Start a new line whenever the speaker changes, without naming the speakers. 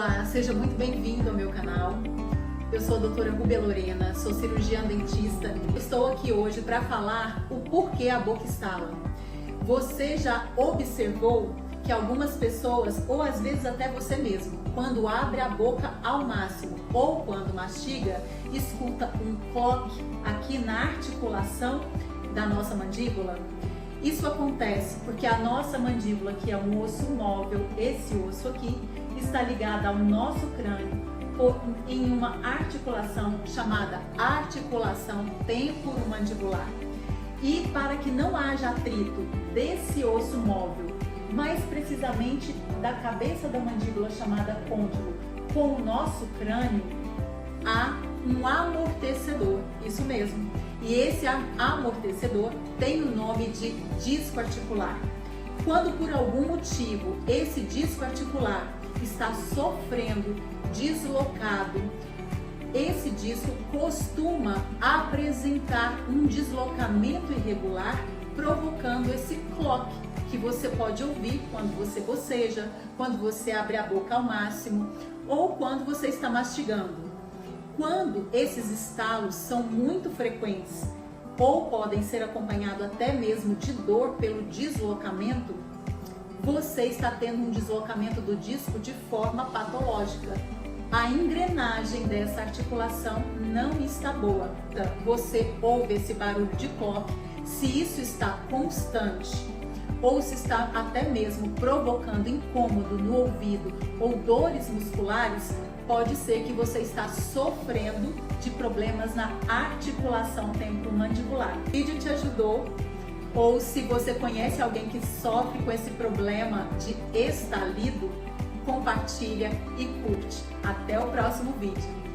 Olá, seja muito bem-vindo ao meu canal. Eu sou a doutora Rubia Lorena, sou cirurgiã dentista. Estou aqui hoje para falar o porquê a boca estala. Você já observou que algumas pessoas, ou às vezes até você mesmo, quando abre a boca ao máximo ou quando mastiga, escuta um cloque aqui na articulação da nossa mandíbula? Isso acontece porque a nossa mandíbula, que é um osso móvel, esse osso aqui, está ligado ao nosso crânio em uma articulação chamada articulação temporomandibular. E para que não haja atrito desse osso móvel, mais precisamente da cabeça da mandíbula chamada côndilo, com o nosso crânio, há um amortecedor, isso mesmo. E esse amortecedor tem o nome de disco articular. Quando por algum motivo esse disco articular está sofrendo deslocado, esse disco costuma apresentar um deslocamento irregular, provocando esse cloque que você pode ouvir quando você boceja, quando você abre a boca ao máximo ou quando você está mastigando. Quando esses estalos são muito frequentes ou podem ser acompanhados até mesmo de dor pelo deslocamento, você está tendo um deslocamento do disco de forma patológica. A engrenagem dessa articulação não está boa. Você ouve esse barulho de cloque. Se isso está constante ou se está até mesmo provocando incômodo no ouvido ou dores musculares, pode ser que você está sofrendo de problemas na articulação temporomandibular. O vídeo te ajudou? Ou se você conhece alguém que sofre com esse problema de estalido, compartilha e curte. Até o próximo vídeo.